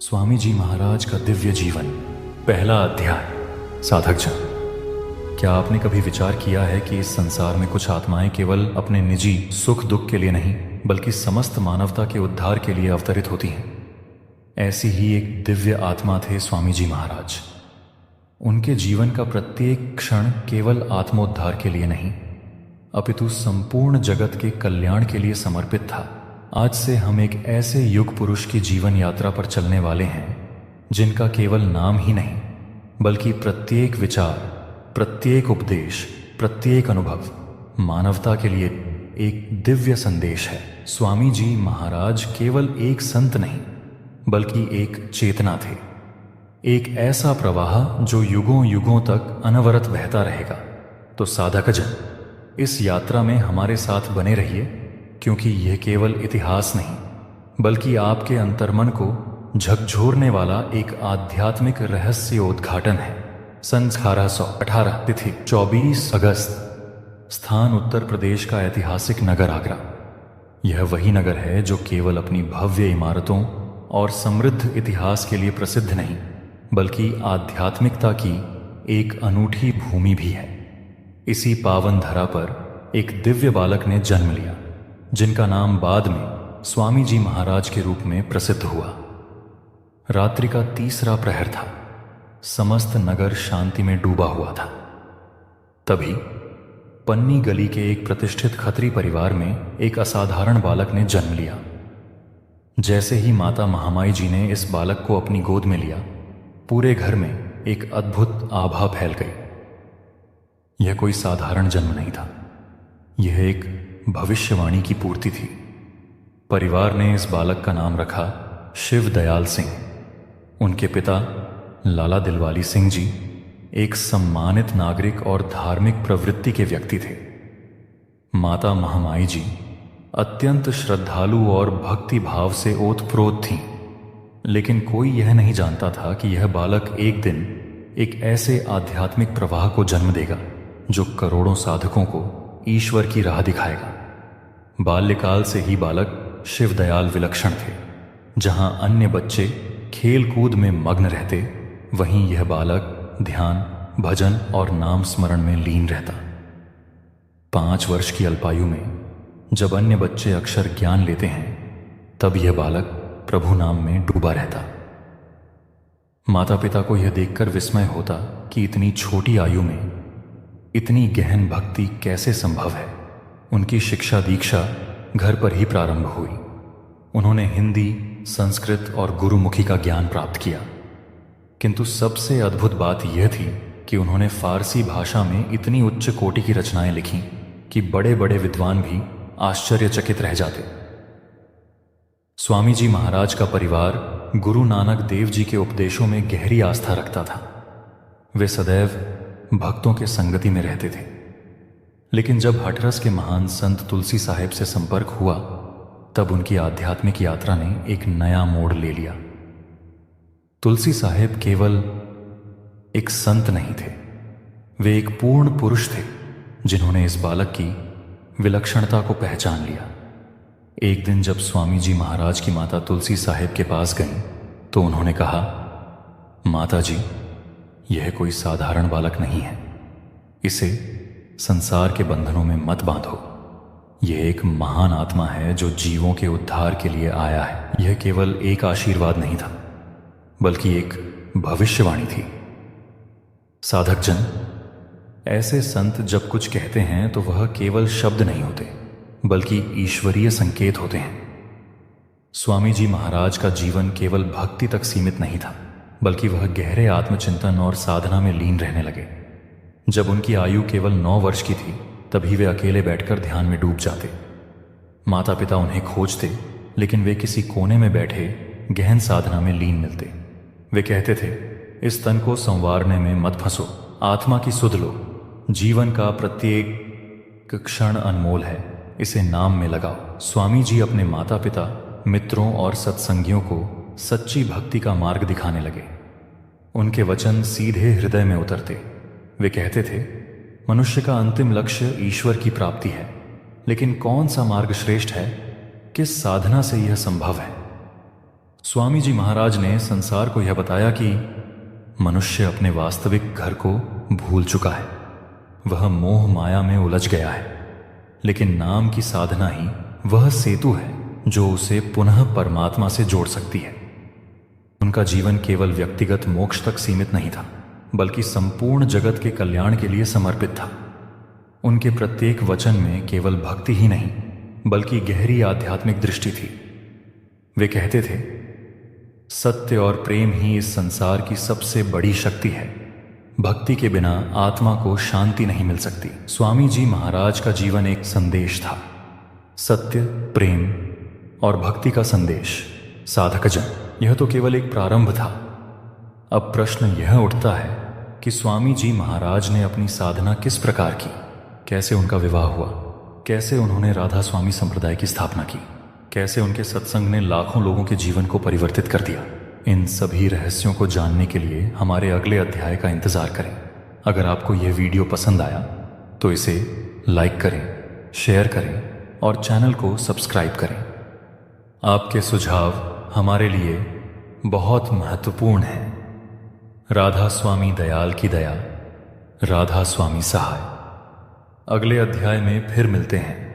स्वामी जी महाराज का दिव्य जीवन। पहला अध्याय। साधक जन, क्या आपने कभी विचार किया है कि इस संसार में कुछ आत्माएं केवल अपने निजी सुख दुख के लिए नहीं बल्कि समस्त मानवता के उद्धार के लिए अवतरित होती हैं? ऐसी ही एक दिव्य आत्मा थे स्वामी जी महाराज। उनके जीवन का प्रत्येक क्षण केवल आत्मोद्धार के लिए नहीं अपितु संपूर्ण जगत के कल्याण के लिए समर्पित था। आज से हम एक ऐसे युग पुरुष की जीवन यात्रा पर चलने वाले हैं जिनका केवल नाम ही नहीं बल्कि प्रत्येक विचार, प्रत्येक उपदेश, प्रत्येक अनुभव मानवता के लिए एक दिव्य संदेश है। स्वामी जी महाराज केवल एक संत नहीं बल्कि एक चेतना थे, एक ऐसा प्रवाह जो युगों युगों तक अनवरत बहता रहेगा। तो साधक जन, इस यात्रा में हमारे साथ बने रहिए, क्योंकि यह केवल इतिहास नहीं बल्कि आपके अंतर्मन को झकझोरने वाला एक आध्यात्मिक रहस्योद्घाटन है। सन 1818, तिथि 24 अगस्त, स्थान उत्तर प्रदेश का ऐतिहासिक नगर आगरा। यह वही नगर है जो केवल अपनी भव्य इमारतों और समृद्ध इतिहास के लिए प्रसिद्ध नहीं बल्कि आध्यात्मिकता की एक अनूठी भूमि भी है। इसी पावन धरा पर एक दिव्य बालक ने जन्म लिया जिनका नाम बाद में स्वामी जी महाराज के रूप में प्रसिद्ध हुआ। रात्रि का तीसरा प्रहर था, समस्त नगर शांति में डूबा हुआ था। तभी पन्नी गली के एक प्रतिष्ठित खत्री परिवार में एक असाधारण बालक ने जन्म लिया। जैसे ही माता महामाई जी ने इस बालक को अपनी गोद में लिया, पूरे घर में एक अद्भुत आभा फैल गई। यह कोई साधारण जन्म नहीं था, यह एक भविष्यवाणी की पूर्ति थी। परिवार ने इस बालक का नाम रखा शिव दयाल सिंह। उनके पिता लाला दिलवाली सिंह जी एक सम्मानित नागरिक और धार्मिक प्रवृत्ति के व्यक्ति थे। माता महामाई जी अत्यंत श्रद्धालु और भक्ति भाव से ओतप्रोत थीं, लेकिन कोई यह नहीं जानता था कि यह बालक एक दिन एक ऐसे आध्यात्मिक प्रवाह को जन्म देगा जो करोड़ों साधकों को ईश्वर की राह दिखाएगा। बाल्यकाल से ही बालक शिवदयाल विलक्षण थे। जहां अन्य बच्चे खेल कूद में मग्न रहते, वहीं यह बालक ध्यान, भजन और नाम स्मरण में लीन रहता। 5 वर्ष की अल्पायु में जब अन्य बच्चे अक्षर ज्ञान लेते हैं, तब यह बालक प्रभु नाम में डूबा रहता। माता पिता को यह देखकर विस्मय होता कि इतनी छोटी आयु में इतनी गहन भक्ति कैसे संभव है। उनकी शिक्षा दीक्षा घर पर ही प्रारंभ हुई। उन्होंने हिंदी, संस्कृत और गुरुमुखी का ज्ञान प्राप्त किया, किंतु सबसे अद्भुत बात यह थी कि उन्होंने फारसी भाषा में इतनी उच्च कोटि की रचनाएं लिखीं कि बड़े बड़े विद्वान भी आश्चर्यचकित रह जाते। स्वामी जी महाराज का परिवार गुरु नानक देव जी के उपदेशों में गहरी आस्था रखता था। वे सदैव भक्तों के संगति में रहते थे। लेकिन जब हठरस के महान संत तुलसी साहेब से संपर्क हुआ, तब उनकी आध्यात्मिक यात्रा ने एक नया मोड़ ले लिया। तुलसी साहेब केवल एक संत नहीं थे, वे एक पूर्ण पुरुष थे जिन्होंने इस बालक की विलक्षणता को पहचान लिया। एक दिन जब स्वामी जी महाराज की माता तुलसी साहेब के पास गईं, तो उन्होंने कहा, माता जी, यह कोई साधारण बालक नहीं है। इसे संसार के बंधनों में मत बांधो। यह एक महान आत्मा है जो जीवों के उद्धार के लिए आया है। यह केवल एक आशीर्वाद नहीं था बल्कि एक भविष्यवाणी थी। साधक जन, ऐसे संत जब कुछ कहते हैं तो वह केवल शब्द नहीं होते बल्कि ईश्वरीय संकेत होते हैं। स्वामी जी महाराज का जीवन केवल भक्ति तक सीमित नहीं था बल्कि वह गहरे आत्मचिंतन और साधना में लीन रहने लगे। जब उनकी आयु केवल 9 वर्ष की थी, तभी वे अकेले बैठकर ध्यान में डूब जाते। माता पिता उन्हें खोजते, लेकिन वे किसी कोने में बैठे गहन साधना में लीन मिलते। वे कहते थे, इस तन को संवारने में मत फंसो, आत्मा की सुध लो। जीवन का प्रत्येक क्षण अनमोल है, इसे नाम में लगाओ। स्वामी जी अपने माता पिता, मित्रों और सत्संगियों को सच्ची भक्ति का मार्ग दिखाने लगे। उनके वचन सीधे हृदय में उतरते। वे कहते थे, मनुष्य का अंतिम लक्ष्य ईश्वर की प्राप्ति है, लेकिन कौन सा मार्ग श्रेष्ठ है, किस साधना से यह संभव है? स्वामी जी महाराज ने संसार को यह बताया कि मनुष्य अपने वास्तविक घर को भूल चुका है। वह मोह माया में उलझ गया है, लेकिन नाम की साधना ही वह सेतु है जो उसे पुनः परमात्मा से जोड़ सकती है। उनका जीवन केवल व्यक्तिगत मोक्ष तक सीमित नहीं था, बल्कि संपूर्ण जगत के कल्याण के लिए समर्पित था। उनके प्रत्येक वचन में केवल भक्ति ही नहीं, बल्कि गहरी आध्यात्मिक दृष्टि थी। वे कहते थे, सत्य और प्रेम ही इस संसार की सबसे बड़ी शक्ति है। भक्ति के बिना आत्मा को शांति नहीं मिल सकती। स्वामी जी महाराज का जीवन एक संदेश था, सत्य, प्रेम और भक्ति का संदेश। साधकजन, यह तो केवल एक प्रारंभ था। अब प्रश्न यह उठता है कि स्वामी जी महाराज ने अपनी साधना किस प्रकार की, कैसे उनका विवाह हुआ, कैसे उन्होंने राधा स्वामी संप्रदाय की स्थापना की, कैसे उनके सत्संग ने लाखों लोगों के जीवन को परिवर्तित कर दिया। इन सभी रहस्यों को जानने के लिए हमारे अगले अध्याय का इंतजार करें। अगर आपको यह वीडियो पसंद आया तो इसे लाइक करें, शेयर करें और चैनल को सब्सक्राइब करें। आपके सुझाव हमारे लिए बहुत महत्वपूर्ण हैं। राधा स्वामी दयाल की दया, राधा स्वामी सहाय। अगले अध्याय में फिर मिलते हैं।